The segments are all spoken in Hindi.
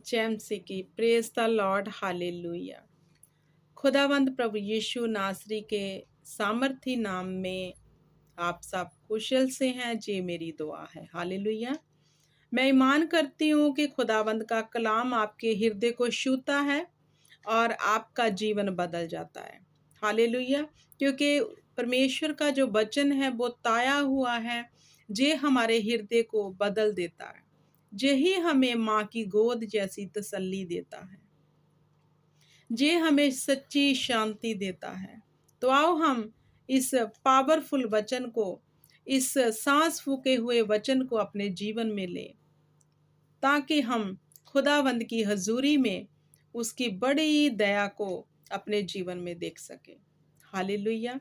जैम से की प्रेज द लॉर्ड हालेलुया। खुदावंद प्रभु यीशु नासरी के सामर्थी नाम में आप सब कुशल से हैं, ये मेरी दुआ है। हालेलुया। मैं ईमान करती हूँ कि खुदावंद का कलाम आपके हृदय को छूता है और आपका जीवन बदल जाता है। हालेलुया। क्योंकि परमेश्वर का जो वचन है वो ताया हुआ है, जे हमारे हृदय को बदल देता है। यही हमें माँ की गोद जैसी तसल्ली देता है, जे हमें सच्ची शांति देता है। तो आओ हम इस पावरफुल वचन को, इस सांस फूके हुए वचन को अपने जीवन में लें, ताकि हम खुदावंद की हजूरी में उसकी बड़ी दया को अपने जीवन में देख सके। हालेलुया।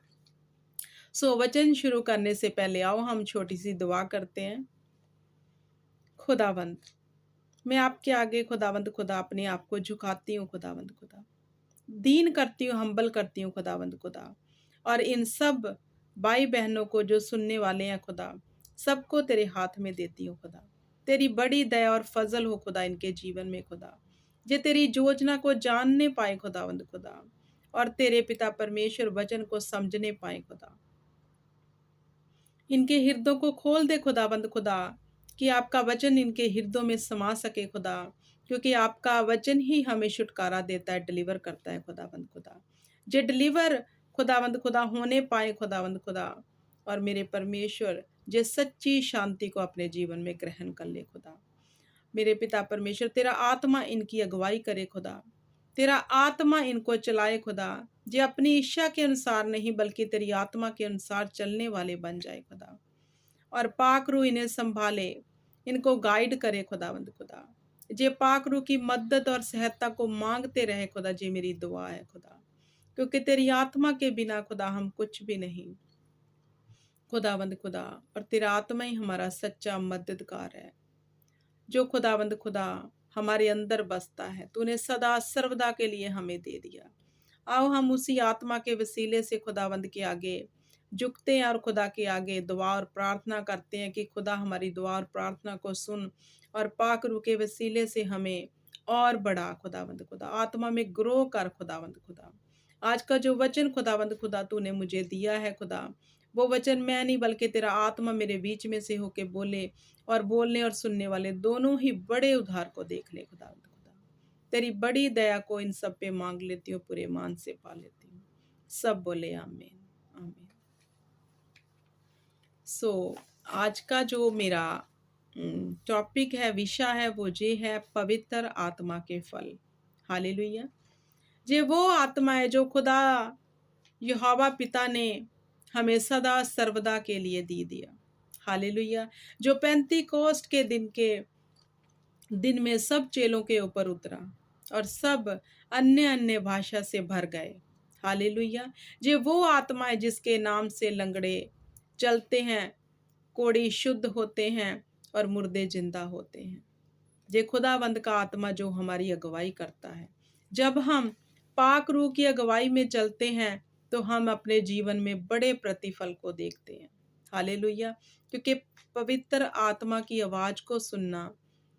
वचन शुरू करने से पहले आओ हम छोटी सी दुआ करते हैं। खुदावंद, मैं आपके आगे खुदावंद खुदा अपने आप को झुकाती हूँ। खुदावंद खुदा, दीन करती हूँ, हम्बल करती हूँ खुदावंद खुदा। और इन सब भाई बहनों को जो सुनने वाले हैं खुदा, सबको तेरे हाथ में देती हूँ खुदा। तेरी बड़ी दया और फजल हो खुदा इनके जीवन में खुदा, जे तेरी योजना को जानने पाए खुदावंद खुदा, और तेरे पिता परमेश्वर वचन को समझने पाए खुदा। इनके हृदयों को खोल दे खुदाबंद खुदा, कि आपका वचन इनके हृदयों में समा सके खुदा, क्योंकि आपका वचन ही हमें छुटकारा देता है, डिलीवर करता है खुदाबंद खुदा। जे डिलीवर खुदाबंद खुदा होने पाए खुदाबंद खुदा, और मेरे परमेश्वर जे सच्ची शांति को अपने जीवन में ग्रहण कर ले खुदा। मेरे पिता परमेश्वर, तेरा आत्मा इनकी अगुवाई करे खुदा, तेरा आत्मा इनको चलाए खुदा, जे अपनी इच्छा के अनुसार नहीं बल्कि तेरी आत्मा के अनुसार चलने वाले बन जाए खुदा। और पाक रूह इन्हें संभाले, इनको गाइड करे खुदावंद खुदा। जे पाक रूह की मदद और सहायता को मांगते रहे खुदा, जी मेरी दुआ है खुदा, क्योंकि तेरी आत्मा के बिना खुदा हम कुछ भी नहीं खुदावंद खुदा। और तेरा आत्मा ही हमारा सच्चा मददगार है, जो खुदावंद खुदा हमारे अंदर बसता है। तूने सदा सर्वदा के लिए हमें दे दिया। आओ हम उसी आत्मा के वसीले से खुदावंद के आगे झुकते हैं और खुदा के आगे दुआ और प्रार्थना करते हैं कि खुदा हमारी दुआ और प्रार्थना को सुन, और पाक रूह के वसीले से हमें और बड़ा खुदावंद खुदा आत्मा में ग्रो कर खुदावंद खुदा। आज का जो वचन खुदावंद खुदा तूने मुझे दिया है खुदा, वो वचन मैं नहीं बल्कि तेरा आत्मा मेरे बीच में से होके बोले, और बोलने और सुनने वाले दोनों ही बड़े उद्धार को देख ले खुदावंद खुदा। तेरी बड़ी दया को इन सब पे मांग लेती हूँ, पूरे मान से पा लेती हूँ। सब बोले आमीन आमीन। आज का जो मेरा टॉपिक है, विषय है, वो ये है पवित्र आत्मा के फल। हालेलुया। ये वो आत्मा है जो खुदा यहोवा पिता ने हमें सदा सर्वदा के लिए दी दिया। हालेलुया। जो पेंतीकोस्ट के दिन में सब चेलों के ऊपर उतरा और सब अन्य अन्य भाषा से भर गए। हालेलुया। ये वो आत्मा है जिसके नाम से लंगड़े चलते हैं, कोढ़ी शुद्ध होते हैं और मुर्दे जिंदा होते हैं। ये खुदावंद का आत्मा जो हमारी अगुवाई करता है। जब हम पाक रूह की अगुवाई में चलते हैं तो हम अपने जीवन में बड़े प्रतिफल को देखते हैं। हालेलुया। क्योंकि पवित्र आत्मा की आवाज को सुनना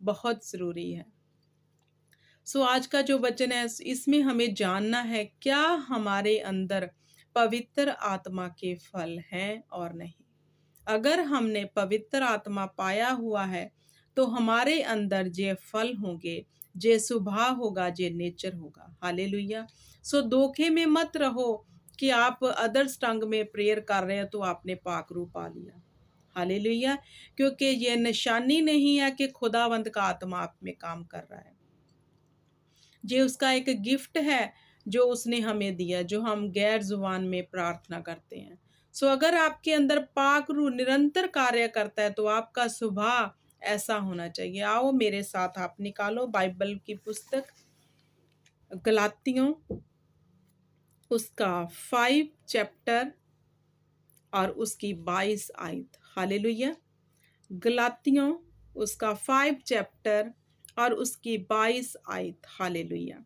बहुत जरूरी है। आज का जो वचन है, इसमें हमें जानना है क्या हमारे अंदर पवित्र आत्मा के फल हैं और नहीं। अगर हमने पवित्र आत्मा पाया हुआ है तो हमारे अंदर जे फल होंगे, जे स्वभाव होगा, जे नेचर होगा। हालेलुया। धोखे में मत रहो कि आप अदर्स टंग में प्रेयर कर रहे हो तो आपने पाक रूह पा लिया। हालेलुया। क्योंकि ये निशानी नहीं है कि खुदावंद का आत्मा आप में काम कर रहा है। ये उसका एक गिफ्ट है जो उसने हमें दिया, जो हम गैर जुबान में प्रार्थना करते हैं। अगर आपके अंदर पाक रूह निरंतर कार्य करता है तो आपका स्वभाव ऐसा होना चाहिए। आओ मेरे साथ आप निकालो बाइबल की पुस्तक गलातियों, उसका 5 चैप्टर और उसकी 22 आयत। हालेलुया। गलातियों उसका 5 चैप्टर और उसकी 22 आयत। हालेलुया।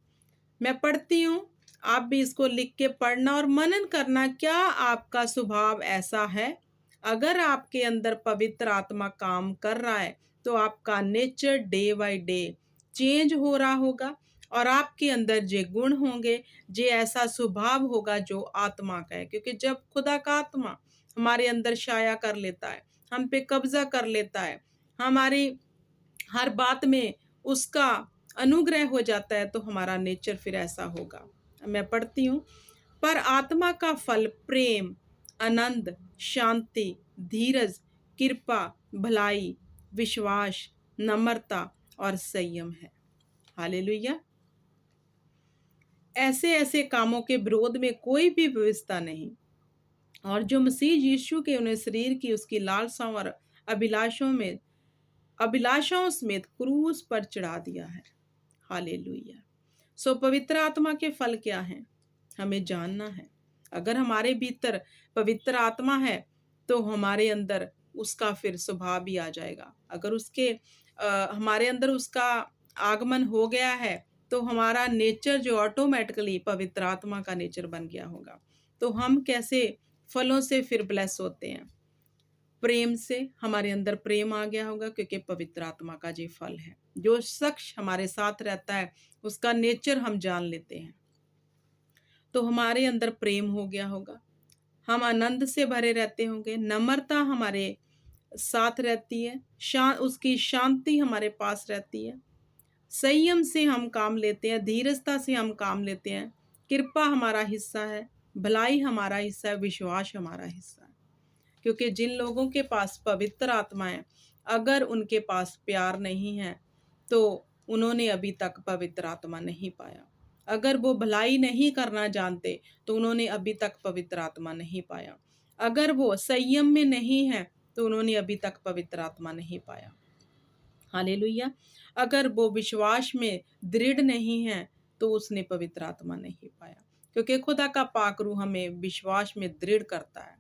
मैं पढ़ती हूँ, आप भी इसको लिख के पढ़ना और मनन करना, क्या आपका स्वभाव ऐसा है। अगर आपके अंदर पवित्र आत्मा काम कर रहा है तो आपका nature day by day change हो रहा होगा और आपके अंदर जे गुण होंगे, जे ऐसा स्वभाव होगा जो आत्मा का है। क्योंकि जब खुदा का आत्मा हमारे अंदर छाया कर लेता है, हम पे कब्जा कर लेता है, हमारी हर बात में उसका अनुग्रह हो जाता है, तो हमारा नेचर फिर ऐसा होगा। मैं पढ़ती हूँ, पर आत्मा का फल प्रेम, आनंद, शांति, धीरज, कृपा, भलाई, विश्वास, नम्रता और संयम है। हालेलुया। ऐसे ऐसे कामों के विरोध में कोई भी व्यवस्था नहीं, और जो मसीह यीशु के उन्हें शरीर की उसकी लालसाओं और अभिलाषाओं समेत क्रूस पर चढ़ा दिया है। हालेलुया। सो पवित्र आत्मा के फल क्या हैं, हमें जानना है। अगर हमारे भीतर पवित्र आत्मा है तो हमारे अंदर उसका फिर स्वभाव भी आ जाएगा। अगर हमारे अंदर उसका आगमन हो गया है तो हमारा नेचर जो ऑटोमेटिकली पवित्र आत्मा का नेचर बन गया होगा। तो हम कैसे फलों से फिर ब्लेस होते हैं? प्रेम से, हमारे अंदर प्रेम आ गया होगा क्योंकि पवित्र आत्मा का ये फल है। जो शख्स हमारे साथ रहता है उसका नेचर हम जान लेते हैं, तो हमारे अंदर प्रेम हो गया होगा। हम आनंद से भरे रहते होंगे, नम्रता हमारे साथ रहती है, उसकी शांति हमारे पास रहती है, संयम से हम काम लेते हैं, धीरजता से हम काम लेते हैं, कृपा हमारा हिस्सा है, भलाई हमारा हिस्सा है, विश्वास हमारा हिस्सा है। क्योंकि जिन लोगों के पास पवित्र आत्मा है, अगर उनके पास प्यार नहीं है तो उन्होंने अभी तक पवित्र आत्मा नहीं पाया। अगर वो भलाई नहीं करना जानते तो उन्होंने अभी तक पवित्र आत्मा नहीं पाया। अगर वो संयम में नहीं है तो उन्होंने अभी तक पवित्र आत्मा नहीं पाया। हालेलुया। अगर वो विश्वास में दृढ़ नहीं है तो उसने पवित्र आत्मा नहीं पाया। क्योंकि खुदा का पाक रूह हमें विश्वास में दृढ़ करता है।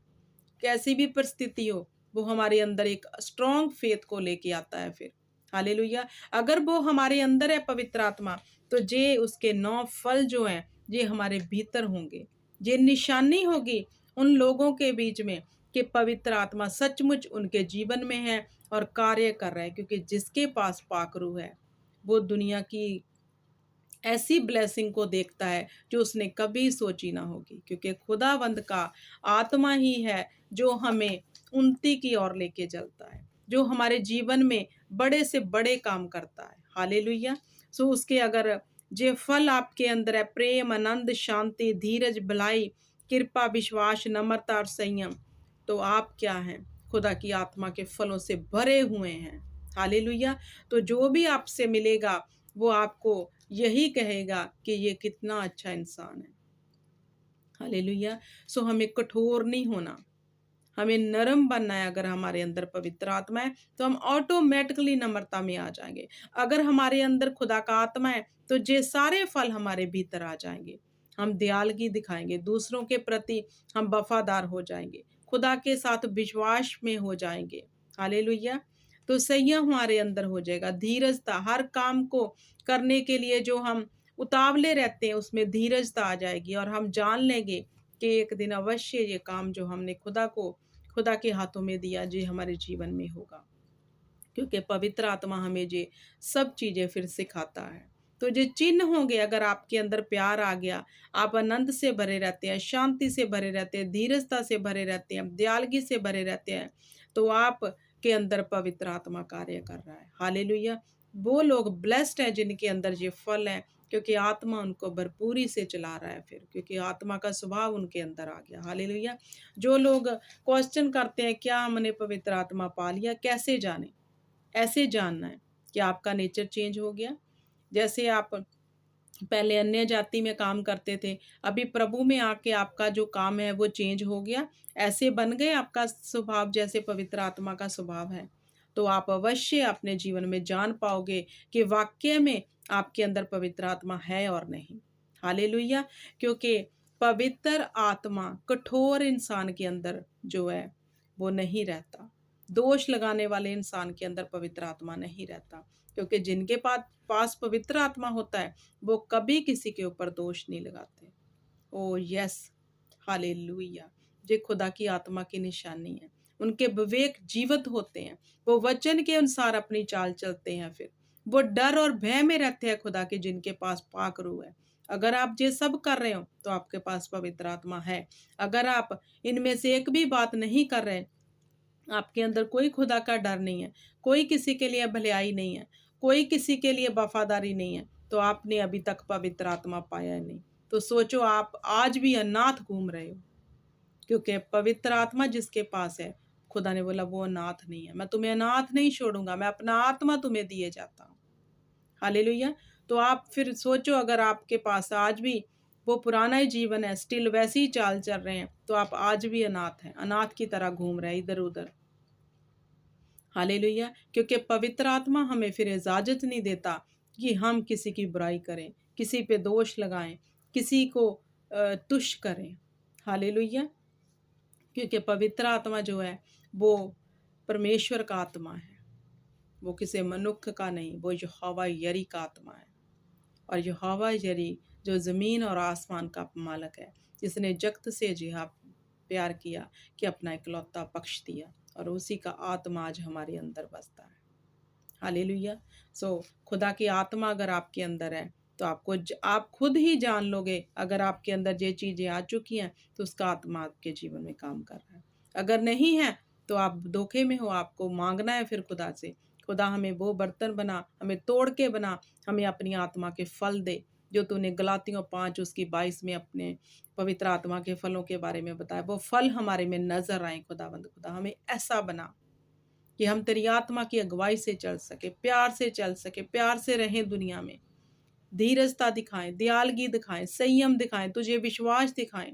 कैसी भी परिस्थिति हो, वो हमारे अंदर एक स्ट्रॉन्ग फेथ को लेके आता है फिर। हालेलुया। अगर वो हमारे अंदर है पवित्र आत्मा, तो जे उसके 9 फल जो हैं ये हमारे भीतर होंगे। ये निशानी होगी उन लोगों के बीच में कि पवित्र आत्मा सचमुच उनके जीवन में है और कार्य कर रहा है। क्योंकि जिसके पास पाक रूह है वो दुनिया की ऐसी ब्लेसिंग को देखता है जो उसने कभी सोची ना होगी। क्योंकि खुदावंद का आत्मा ही है जो हमें उन्नति की ओर लेके चलता है, जो हमारे जीवन में बड़े से बड़े काम करता है। हालेलुया। सो उसके अगर जे फल आपके अंदर है, प्रेम, आनंद, शांति, धीरज, भलाई, कृपा, विश्वास, नम्रता और संयम, तो आप क्या हैं? खुदा की आत्मा के फलों से भरे हुए हैं। हालेलुया। तो जो भी आपसे मिलेगा वो आपको यही कहेगा कि ये कितना अच्छा इंसान है। हालेलुया। सो हमें कठोर नहीं होना, हमें नरम बनना है। अगर हमारे अंदर पवित्र आत्मा है तो हम ऑटोमेटिकली नम्रता में आ जाएंगे। अगर हमारे अंदर खुदा का आत्मा है तो ये सारे फल हमारे भीतर आ जाएंगे। हम दयालगी दिखाएंगे, दूसरों के प्रति हम वफादार हो जाएंगे, खुदा के साथ विश्वास में हो जाएंगे। हालेलुया। तो संयम हमारे अंदर हो जाएगा, धीरजता, हर काम को करने के लिए जो हम उतावले रहते हैं उसमें धीरजता आ जाएगी और हम जान लेंगे कि एक दिन अवश्य ये काम जो हमने खुदा के हाथों में दिया जी हमारे जीवन में होगा। क्योंकि पवित्र आत्मा हमें ये सब चीजें फिर सिखाता है। तो ये चिन्ह होंगे, अगर आपके अंदर प्यार आ गया, आप आनंद से भरे रहते हैं, शांति से भरे रहते हैं, धीरजता से भरे रहते हैं, दयालगी से भरे रहते हैं, तो आप के अंदर पवित्र आत्मा कार्य कर रहा है। हालेलुया। वो लोग ब्लेस्ड हैं जिनके अंदर ये फल है, क्योंकि आत्मा उनको भरपूरी से चला रहा है फिर, क्योंकि आत्मा का स्वभाव उनके अंदर आ गया। हालेलुया। जो लोग क्वेश्चन करते हैं क्या हमने पवित्र आत्मा पा लिया, कैसे जाने? ऐसे जानना है कि आपका नेचर चेंज हो गया। जैसे आप पहले अन्य जाति में काम करते थे, अभी प्रभु में आके आपका जो काम है वो चेंज हो गया, ऐसे बन गए आपका स्वभाव जैसे पवित्र आत्मा का स्वभाव है, तो आप अवश्य अपने जीवन में जान पाओगे कि वाक्य में आपके अंदर पवित्र आत्मा है और नहीं। हालेलुया। क्योंकि पवित्र आत्मा कठोर इंसान के अंदर जो है वो नहीं रहता, दोष लगाने वाले इंसान के अंदर पवित्र आत्मा नहीं रहता। क्योंकि जिनके पास पवित्र आत्मा होता है वो कभी किसी के ऊपर दोष नहीं लगाते। ओ यस। हालेलुया। ये खुदा की आत्मा की निशानी है। उनके विवेक जीवित होते हैं, वो वचन के अनुसार अपनी चाल चलते हैं फिर, वो डर और भय में रहते हैं खुदा के, जिनके पास पाक रूह है। अगर आप ये सब कर रहे हो तो आपके पास पवित्र आत्मा है। अगर आप इनमें से एक भी बात नहीं कर रहे, आपके अंदर कोई खुदा का डर नहीं है, कोई किसी के लिए भलाई नहीं है, कोई किसी के लिए वफादारी नहीं है, तो आपने अभी तक पवित्र आत्मा पाया नहीं। तो सोचो, आप आज भी अनाथ घूम रहे हो, क्योंकि पवित्र आत्मा जिसके पास है, खुदा ने बोला वो अनाथ नहीं है। मैं तुम्हें अनाथ नहीं छोड़ूंगा, मैं अपना आत्मा तुम्हें दिए जाता हूँ। हालेलुया। तो आप फिर सोचो, अगर आपके पास आज भी वो पुराना ही जीवन है, स्टिल वैसे ही चाल चल रहे हैं, तो आप आज भी अनाथ हैं, अनाथ की तरह घूम रहे हैं इधर उधर। हालेलुया। क्योंकि पवित्र आत्मा हमें फिर इजाजत नहीं देता कि हम किसी की बुराई करें, किसी पे दोष लगाएं, किसी को तुच्छ करें। हालेलुया। क्योंकि पवित्र आत्मा जो है वो परमेश्वर का आत्मा है, वो किसी मनुष्य का नहीं, वो यहोवा यरी का आत्मा है। और यहोवा यरी जो ज़मीन और आसमान का मालिक है, जिसने जगत से जिहा प्यार किया कि अपना इकलौता बख्श दिया, और उसी का आत्मा आज हमारे अंदर बसता है। हालेलुया। खुदा की आत्मा अगर आपके अंदर है तो आप खुद ही जान लोगे, अगर आपके अंदर ये चीज़ें आ चुकी हैं तो उसका आत्मा आपके जीवन में काम कर रहा है। अगर नहीं है तो आप धोखे में हो, आपको मांगना है फिर खुदा से, खुदा हमें वो बर्तन बना, हमें तोड़ के बना, हमें अपनी आत्मा के फल दे, जो तूने गलातियों 5 उसकी 22 में अपने पवित्र आत्मा के फलों के बारे में बताया, वो फल हमारे में नजर आए। खुदावंद खुदा हमें ऐसा बना कि हम तेरी आत्मा की अगुवाई से चल सके, प्यार से चल सके, प्यार से रहें दुनिया में, धीरजता दिखाएं, दयालगी दिखाएं, संयम दिखाएं, तुझे विश्वास दिखाएं,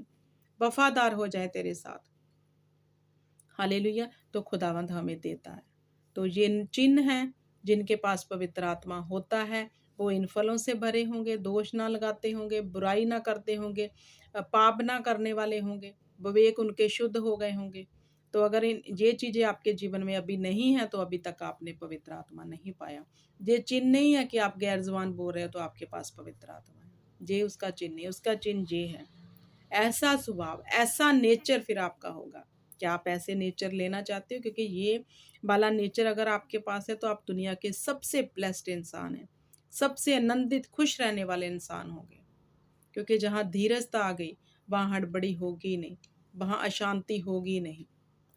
वफादार हो जाए तेरे साथ। हालेलुया। तो खुदावंद हमें देता है। तो ये चिन्ह हैं, जिनके पास पवित्र आत्मा होता है, वो इन फलों से भरे होंगे, दोष ना लगाते होंगे, बुराई ना करते होंगे, पाप ना करने वाले होंगे, विवेक उनके शुद्ध हो गए होंगे। तो अगर इन ये चीज़ें आपके जीवन में अभी नहीं है, तो अभी तक आपने पवित्र आत्मा नहीं पाया। ये चिन्ह नहीं है कि आप गैर ज़ुबान बोल रहे हो तो आपके पास पवित्र आत्मा है, ये उसका चिन्ह नहीं, उसका चिन्ह ये है, ऐसा स्वभाव, ऐसा नेचर फिर आपका होगा। क्या आप ऐसे नेचर लेना चाहते हो? क्योंकि ये वाला नेचर अगर आपके पास है तो आप दुनिया के सबसे ब्लेस्ड इंसान हैं, सबसे आनंदित खुश रहने वाले इंसान होंगे। क्योंकि जहाँ धीरजता आ गई, वहाँ हड़बड़ी होगी नहीं, वहाँ अशांति होगी नहीं।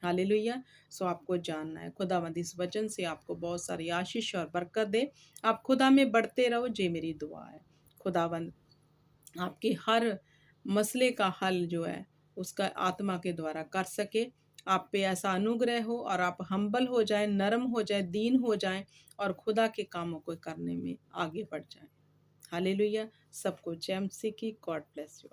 हालेलुया। आपको जानना है, खुदावंद इस वचन से आपको बहुत सारी आशीष और बरकत दे। आप खुदा में बढ़ते रहो, ये मेरी दुआ है। खुदावंद आपके हर मसले का हल जो है उसका आत्मा के द्वारा कर सके। आप पे ऐसा अनुग्रह हो और आप हम्बल हो जाएं, नरम हो जाएं, दीन हो जाएं, और खुदा के कामों को करने में आगे बढ़ जाएं। हालेलुया। सबको जय मसीह की। God bless you.